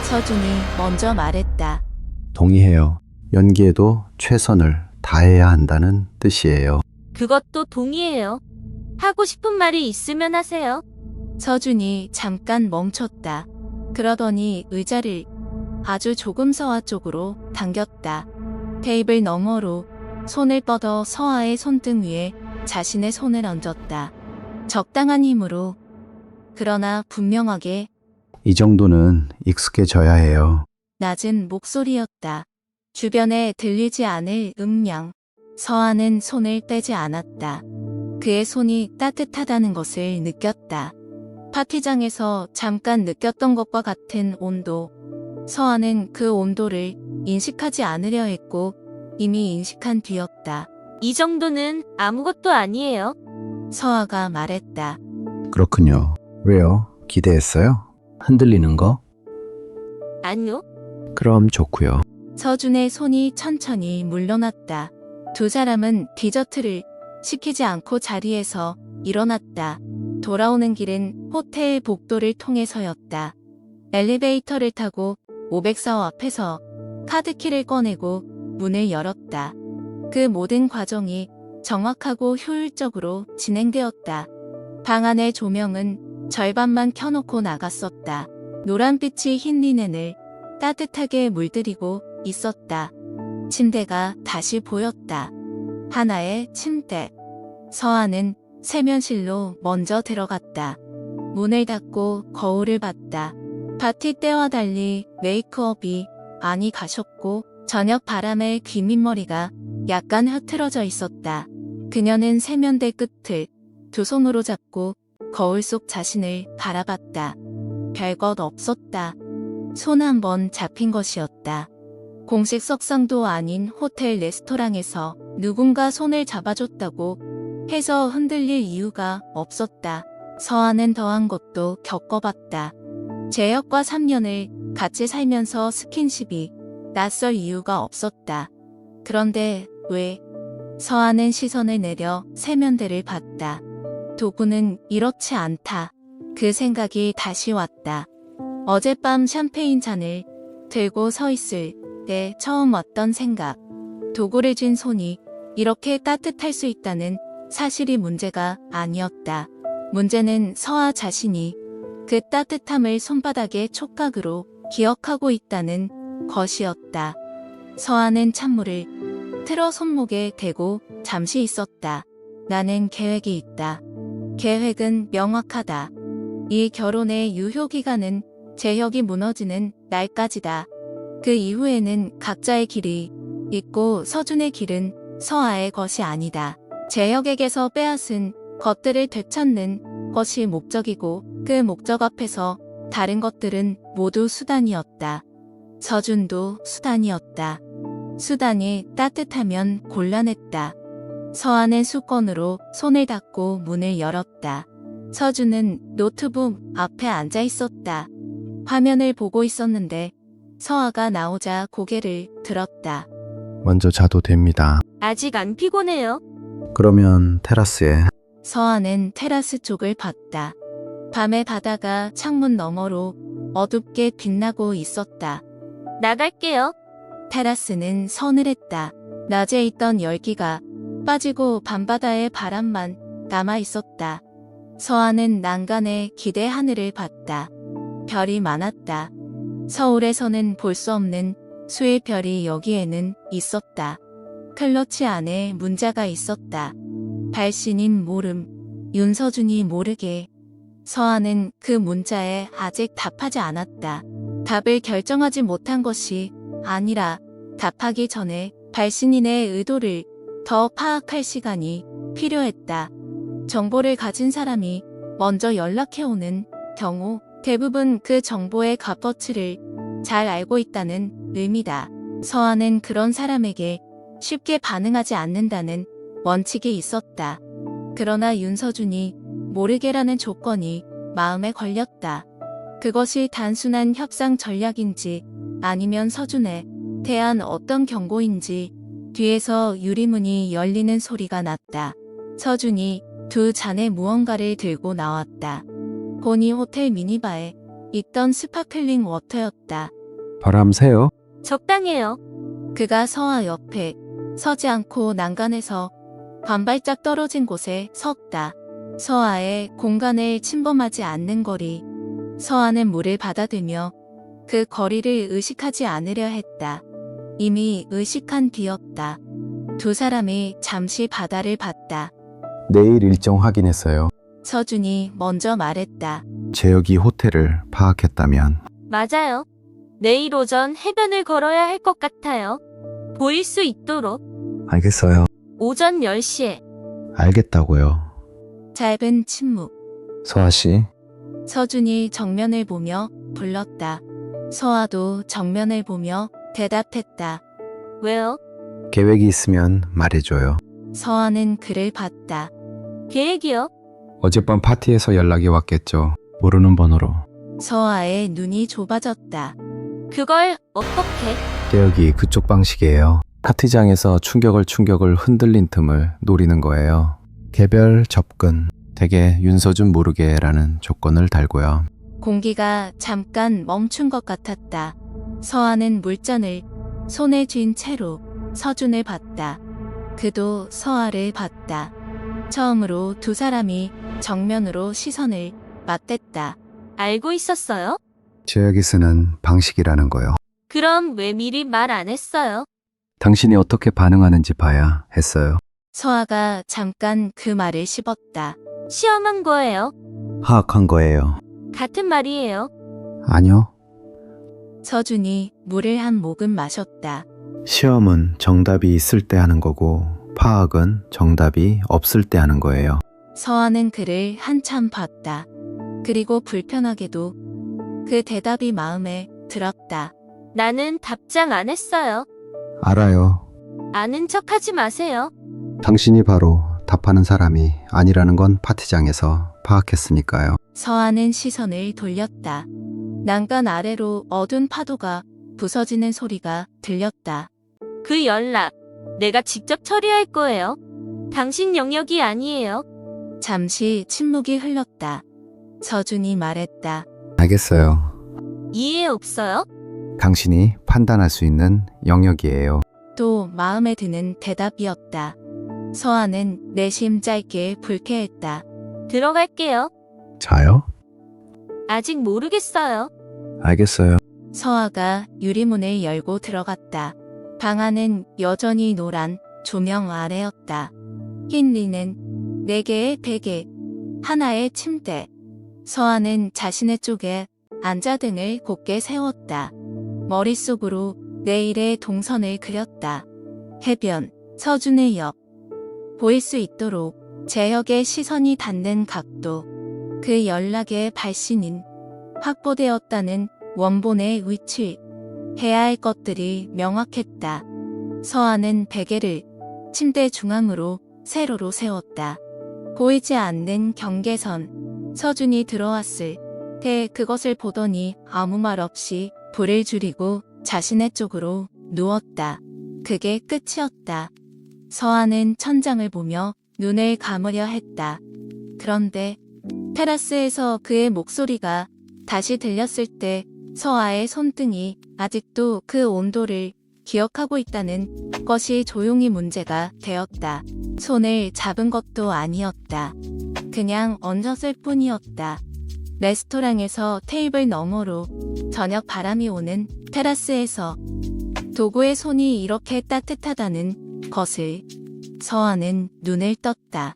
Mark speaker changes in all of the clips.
Speaker 1: 서준이 먼저 말했다.
Speaker 2: 동의해요. 연기에도 최선을 다해야 한다는 뜻이에요.
Speaker 3: 그것도 동의해요. 하고 싶은 말이 있으면 하세요.
Speaker 1: 서준이 잠깐 멈췄다. 그러더니 의자를 아주 조금 서아 쪽으로 당겼다. 테이블 너머로 손을 뻗어 서아의 손등 위에 자신의 손을 얹었다. 적당한 힘으로, 그러나 분명하게.
Speaker 2: 이 정도는 익숙해져야 해요.
Speaker 1: 낮은 목소리였다. 주변에 들리지 않을 음량. 서아는 손을 떼지 않았다. 그의 손이 따뜻하다는 것을 느꼈다. 파티장에서 잠깐 느꼈던 것과 같은 온도. 서아는 그 온도를 인식하지 않으려 했고 이미 인식한 뒤였다.
Speaker 3: 이 정도는 아무것도 아니에요.
Speaker 1: 서아가 말했다.
Speaker 2: 그렇군요. 왜요? 기대했어요? 흔들리는 거?
Speaker 3: 아니요.
Speaker 2: 그럼 좋고요.
Speaker 1: 서준의 손이 천천히 물러났다. 두 사람은 디저트를 시키지 않고 자리에서 일어났다. 돌아오는 길은 호텔 복도를 통해서였다. 엘리베이터를 타고 504호 앞에서 카드키를 꺼내고 문을 열었다. 그 모든 과정이 정확하고 효율적으로 진행되었다. 방 안의 조명은 절반만 켜놓고 나갔었다. 노란빛이 흰 리넨을 따뜻하게 물들이고 있었다. 침대가 다시 보였다. 하나의 침대. 서아는 세면실로 먼저 들어갔다. 문을 닫고 거울을 봤다. 파티 때와 달리 메이크업이 많이 가셨고 저녁 바람에 귀밑머리가 약간 흐트러져 있었다. 그녀는 세면대 끝을 두 손으로 잡고 거울 속 자신을 바라봤다. 별것 없었다. 손 한 번 잡힌 것이었다. 공식 석상도 아닌 호텔 레스토랑에서 누군가 손을 잡아줬다고 해서 흔들릴 이유가 없었다. 서아는 더한 것도 겪어봤다. 재혁과 3년을 같이 살면서 스킨십이 낯설 이유가 없었다. 그런데 왜? 서아는 시선을 내려 세면대를 봤다. 도구는 이렇지 않다. 그 생각이 다시 왔다. 어젯밤 샴페인 잔을 들고 서 있을 때 처음 왔던 생각. 도구를 쥔 손이 이렇게 따뜻할 수 있다는 사실이 문제가 아니었다. 문제는 서아 자신이 그 따뜻함을 손바닥의 촉각으로 기억하고 있다는 것이었다. 서아는 찬물을 틀어 손목에 대고 잠시 있었다. 나는 계획이 있다. 계획은 명확하다. 이 결혼의 유효기간은 재혁이 무너지는 날까지다. 그 이후에는 각자의 길이 있고 서준의 길은 서아의 것이 아니다. 재혁에게서 빼앗은 것들을 되찾는 것이 목적이고 그 목적 앞에서 다른 것들은 모두 수단이었다. 서준도 수단이었다. 수단이 따뜻하면 곤란했다. 서아는 수건으로 손을 닦고 문을 열었다. 서준은 노트북 앞에 앉아 있었다. 화면을 보고 있었는데 서아가 나오자 고개를 들었다.
Speaker 2: 먼저 자도 됩니다.
Speaker 3: 아직 안 피곤해요.
Speaker 2: 그러면 테라스에.
Speaker 1: 서아는 테라스 쪽을 봤다. 밤의 바다가 창문 너머로 어둡게 빛나고 있었다.
Speaker 3: 나갈게요.
Speaker 1: 테라스는 서늘했다. 낮에 있던 열기가 빠지고 밤바다의 바람만 남아 있었다. 서아는 난간의 기대 하늘을 봤다. 별이 많았다. 서울에서는 볼 수 없는 수의 별이 여기에는 있었다. 클러치 안에 문자가 있었다. 발신인 모름. 윤서준이 모르게. 서아는 그 문자에 아직 답하지 않았다. 답을 결정하지 못한 것이 아니라 답하기 전에 발신인의 의도를 더 파악할 시간이 필요했다. 정보를 가진 사람이 먼저 연락해오는 경우 대부분 그 정보의 값어치를 잘 알고 있다는 의미다. 서아는 그런 사람에게 쉽게 반응하지 않는다는 원칙이 있었다. 그러나 윤서준이 모르게라는 조건이 마음에 걸렸다. 그것이 단순한 협상 전략인지 아니면 서준에 대한 어떤 경고인지. 뒤에서 유리문이 열리는 소리가 났다. 서준이 두 잔의 무언가를 들고 나왔다. 본이 호텔 미니바에 있던 스파클링 워터였다.
Speaker 2: 바람 새요?
Speaker 3: 적당해요.
Speaker 1: 그가 서아 옆에 서지 않고 난간에서 반발짝 떨어진 곳에 섰다. 서아의 공간을 침범하지 않는 거리. 서아는 물을 받아들며 그 거리를 의식하지 않으려 했다. 이미 의식한 뒤였다. 두 사람이 잠시 바다를 봤다.
Speaker 2: 내일 일정 확인했어요.
Speaker 1: 서준이 먼저 말했다.
Speaker 2: 재혁이 호텔을 파악했다면
Speaker 3: 맞아요. 내일 오전 해변을 걸어야 할 것 같아요. 보일 수 있도록
Speaker 2: 알겠어요.
Speaker 3: 오전 10시에.
Speaker 2: 알겠다고요.
Speaker 1: 짧은 침묵.
Speaker 2: 서아 씨,
Speaker 1: 서준이 정면을 보며 불렀다. 서아도 정면을 보며 대답했다.
Speaker 3: 왜요?
Speaker 2: 계획이 있으면 말해줘요.
Speaker 1: 서아는 그를 봤다.
Speaker 3: 계획이요?
Speaker 2: 어젯밤 파티에서 연락이 왔겠죠. 모르는 번호로.
Speaker 1: 서아의 눈이 좁아졌다.
Speaker 3: 그걸 어떻게?
Speaker 2: 계획이 그쪽 방식이에요. 파티장에서 충격을 흔들린 틈을 노리는 거예요. 개별 접근, 대개 윤서준 모르게라는 조건을 달고요.
Speaker 1: 공기가 잠깐 멈춘 것 같았다. 서아는 물잔을 손에 쥔 채로 서준을 봤다. 그도 서아를 봤다. 처음으로 두 사람이 정면으로 시선을 맞댔다.
Speaker 3: 알고 있었어요?
Speaker 2: 제약이 쓰는 방식이라는 거요.
Speaker 3: 그럼 왜 미리 말 안 했어요?
Speaker 2: 당신이 어떻게 반응하는지 봐야 했어요.
Speaker 1: 서아가 잠깐 그 말을 씹었다.
Speaker 3: 시험한 거예요.
Speaker 2: 파악한 거예요.
Speaker 3: 같은 말이에요.
Speaker 2: 아니요.
Speaker 1: 서준이 물을 한 모금 마셨다.
Speaker 2: 시험은 정답이 있을 때 하는 거고 파악은 정답이 없을 때 하는 거예요.
Speaker 1: 서아는 그를 한참 봤다. 그리고 불편하게도 그 대답이 마음에 들었다.
Speaker 3: 나는 답장 안 했어요.
Speaker 2: 알아요.
Speaker 3: 아는 척 하지 마세요.
Speaker 2: 당신이 바로 답하는 사람이 아니라는 건 파티장에서 파악했으니까요.
Speaker 1: 서아는 시선을 돌렸다. 난간 아래로 어두운 파도가 부서지는 소리가 들렸다.
Speaker 3: 그 연락 내가 직접 처리할 거예요. 당신 영역이 아니에요.
Speaker 1: 잠시 침묵이 흘렀다. 서준이 말했다.
Speaker 2: 알겠어요.
Speaker 3: 이해 없어요?
Speaker 2: 당신이 판단할 수 있는 영역이에요.
Speaker 1: 또 마음에 드는 대답이었다. 서아는 내심 짧게 불쾌했다.
Speaker 3: 들어갈게요.
Speaker 2: 자요?
Speaker 3: 아직 모르겠어요.
Speaker 2: 알겠어요.
Speaker 1: 서아가 유리문을 열고 들어갔다. 방 안은 여전히 노란 조명 아래였다. 흰 리넨 4개의 베개, 하나의 침대. 서아는 자신의 쪽에 앉아 등을 곧게 세웠다. 머릿속으로 내일의 동선을 그렸다. 해변, 서준의 옆. 보일 수 있도록 재혁의 시선이 닿는 각도. 그 연락의 발신인 확보되었다는 원본의 위치. 해야 할 것들이 명확했다. 서아는 베개를 침대 중앙으로 세로로 세웠다. 보이지 않는 경계선. 서준이 들어왔을 때 그것을 보더니 아무 말 없이 불을 줄이고 자신의 쪽으로 누웠다. 그게 끝이었다. 서아는 천장을 보며 눈을 감으려 했다. 그런데 테라스에서 그의 목소리가 다시 들렸을 때 서아의 손등이 아직도 그 온도를 기억하고 있다는 것이 조용히 문제가 되었다. 손을 잡은 것도 아니었다. 그냥 얹었을 뿐이었다. 레스토랑에서 테이블 너머로 저녁 바람이 오는 테라스에서 도구의 손이 이렇게 따뜻하다는 것을 서아는 눈을 떴다.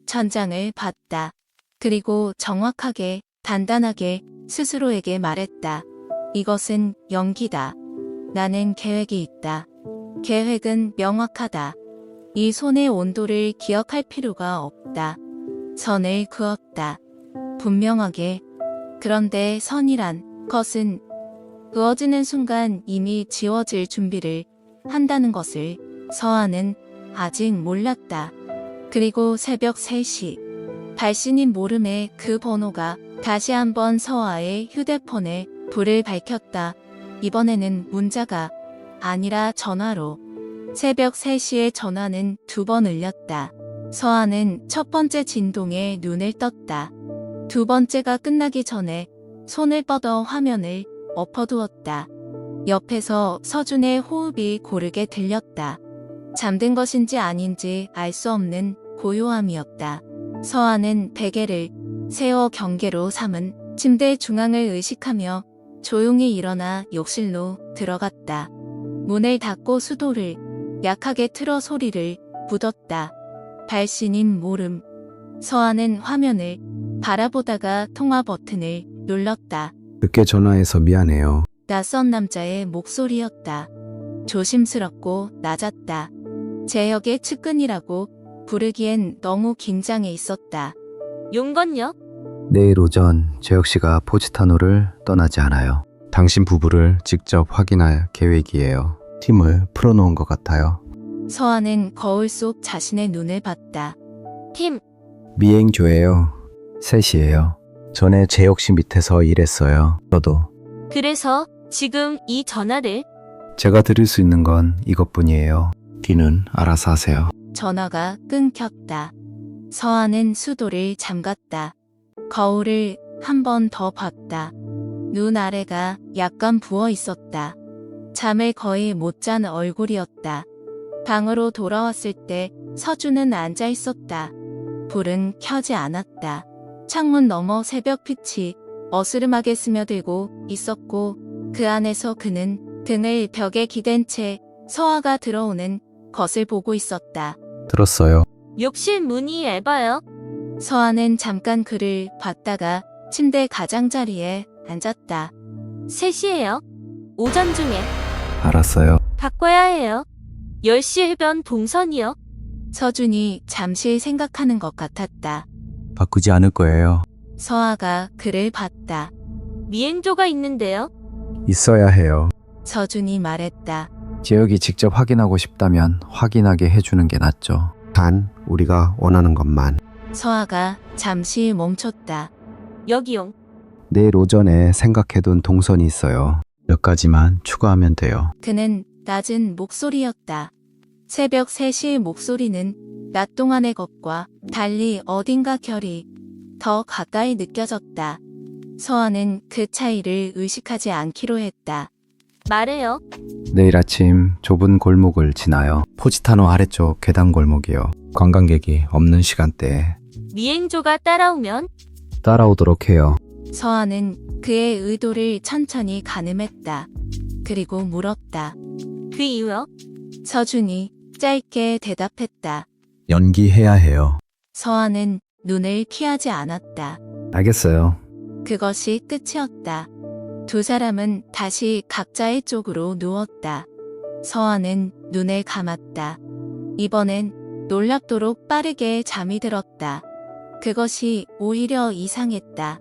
Speaker 1: 천장을 봤다. 그리고 정확하게 단단하게 스스로에게 말했다. 이것은 연기다. 나는 계획이 있다. 계획은 명확하다. 이 손의 온도를 기억할 필요가 없다. 선을 그었다. 분명하게. 그런데 선이란 것은 그어지는 순간 이미 지워질 준비를 한다는 것을 서아는 아직 몰랐다. 그리고 새벽 3시 발신인 모름의 그 번호가 다시 한번 서아의 휴대폰에 불을 밝혔다. 이번에는 문자가 아니라 전화로. 새벽 3시에 전화는 2번 울렸다. 서아는 첫 번째 진동에 눈을 떴다. 두 번째가 끝나기 전에 손을 뻗어 화면을 엎어두었다. 옆에서 서준의 호흡이 고르게 들렸다. 잠든 것인지 아닌지 알 수 없는 고요함이었다. 서아는 베개를 세워 경계로 삼은 침대 중앙을 의식하며 조용히 일어나 욕실로 들어갔다. 문을 닫고 수도를 약하게 틀어 소리를 묻었다. 발신인 모름. 서아는 화면을 바라보다가 통화 버튼을 눌렀다.
Speaker 2: 늦게 전화해서 미안해요.
Speaker 1: 낯선 남자의 목소리였다. 조심스럽고 낮았다. 재혁의 측근이라고 부르기엔 너무 긴장해 있었다.
Speaker 3: 용건요?
Speaker 2: 내일 오전 재혁 씨가 포지타노를 떠나지 않아요. 당신 부부를 직접 확인할 계획이에요. 팀을 풀어놓은 것 같아요.
Speaker 1: 서아는 거울 속 자신의 눈을 봤다.
Speaker 3: 팀,
Speaker 2: 미행조예요. 셋이에요. 전에 재혁 씨 밑에서 일했어요. 저도.
Speaker 3: 그래서 지금 이 전화를
Speaker 2: 제가 드릴 수 있는 건 이것뿐이에요. 뒤는 알아서 하세요.
Speaker 1: 전화가 끊겼다. 서아는 수도를 잠갔다. 거울을 한 번 더 봤다. 눈 아래가 약간 부어 있었다. 잠을 거의 못 잔 얼굴이었다. 방으로 돌아왔을 때 서준은 앉아 있었다. 불은 켜지 않았다. 창문 너머 새벽빛이 어스름하게 스며들고 있었고 그 안에서 그는 등을 벽에 기댄 채 서아가 들어오는 것을 보고 있었다.
Speaker 2: 들었어요.
Speaker 3: 욕실 문이 얇아요.
Speaker 1: 서아는 잠깐 그를 봤다가 침대 가장자리에 앉았다.
Speaker 3: 3시예요. 오전 중에
Speaker 2: 알았어요.
Speaker 3: 바꿔야 해요. 10시 해변 동선이요.
Speaker 1: 서준이 잠시 생각하는 것 같았다.
Speaker 2: 바꾸지 않을 거예요.
Speaker 1: 서아가 그를 봤다.
Speaker 3: 미행조가 있는데요.
Speaker 2: 있어야 해요.
Speaker 1: 서준이 말했다.
Speaker 2: 재혁이 직접 확인하고 싶다면 확인하게 해주는 게 낫죠. 단 우리가 원하는 것만.
Speaker 1: 서아가 잠시 멈췄다.
Speaker 3: 여기용.
Speaker 2: 내일 오전에 생각해둔 동선이 있어요. 몇 가지만 추가하면 돼요.
Speaker 1: 그는 낮은 목소리였다. 새벽 3시 목소리는 낮 동안의 것과 달리 어딘가 결이 더 가까이 느껴졌다. 서아는 그 차이를 의식하지 않기로 했다.
Speaker 3: 말해요.
Speaker 2: 내일 아침 좁은 골목을 지나요. 포지타노 아래쪽 계단 골목이요. 관광객이 없는 시간대에
Speaker 3: 미행조가 따라오면
Speaker 2: 따라오도록 해요.
Speaker 1: 서아는 그의 의도를 천천히 가늠했다. 그리고 물었다.
Speaker 3: 그 이유요?
Speaker 1: 서준이 짧게 대답했다.
Speaker 2: 연기해야 해요.
Speaker 1: 서아는 눈을 피하지 않았다.
Speaker 2: 알겠어요.
Speaker 1: 그것이 끝이었다. 두 사람은 다시 각자의 쪽으로 누웠다. 서아는 눈을 감았다. 이번엔 놀랍도록 빠르게 잠이 들었다. 그것이 오히려 이상했다.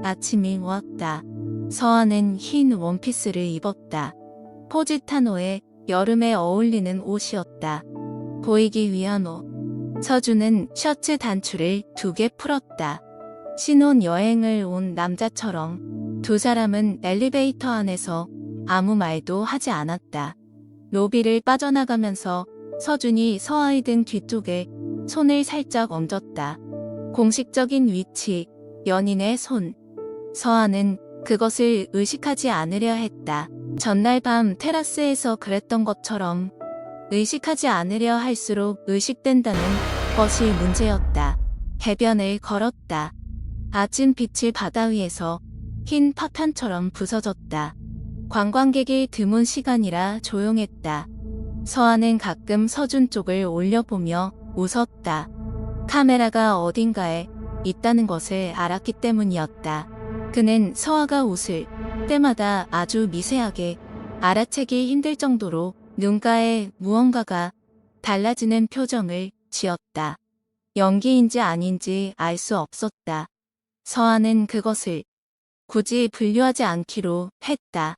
Speaker 1: 아침이 왔다. 서아는 흰 원피스를 입었다. 포지타노에 여름에 어울리는 옷이었다. 보이기 위한 옷. 서준은 셔츠 단추를 2개 풀었다. 신혼여행을 온 남자처럼 두 사람은 엘리베이터 안에서 아무 말도 하지 않았다. 로비를 빠져나가면서 서준이 서아의 등 뒤쪽에 손을 살짝 얹었다. 공식적인 위치, 연인의 손. 서아는 그것을 의식하지 않으려 했다. 전날 밤 테라스에서 그랬던 것처럼 의식하지 않으려 할수록 의식된다는 것이 문제였다. 해변을 걸었다. 아침 빛이 바다 위에서 흰 파편처럼 부서졌다. 관광객이 드문 시간이라 조용했다. 서아는 가끔 서준 쪽을 올려보며 웃었다. 카메라가 어딘가에 있다는 것을 알았기 때문이었다. 그는 서아가 웃을 때마다 아주 미세하게 알아채기 힘들 정도로 눈가에 무언가가 달라지는 표정을 지었다. 연기인지 아닌지 알 수 없었다. 서아는 그것을 굳이 분류하지 않기로 했다.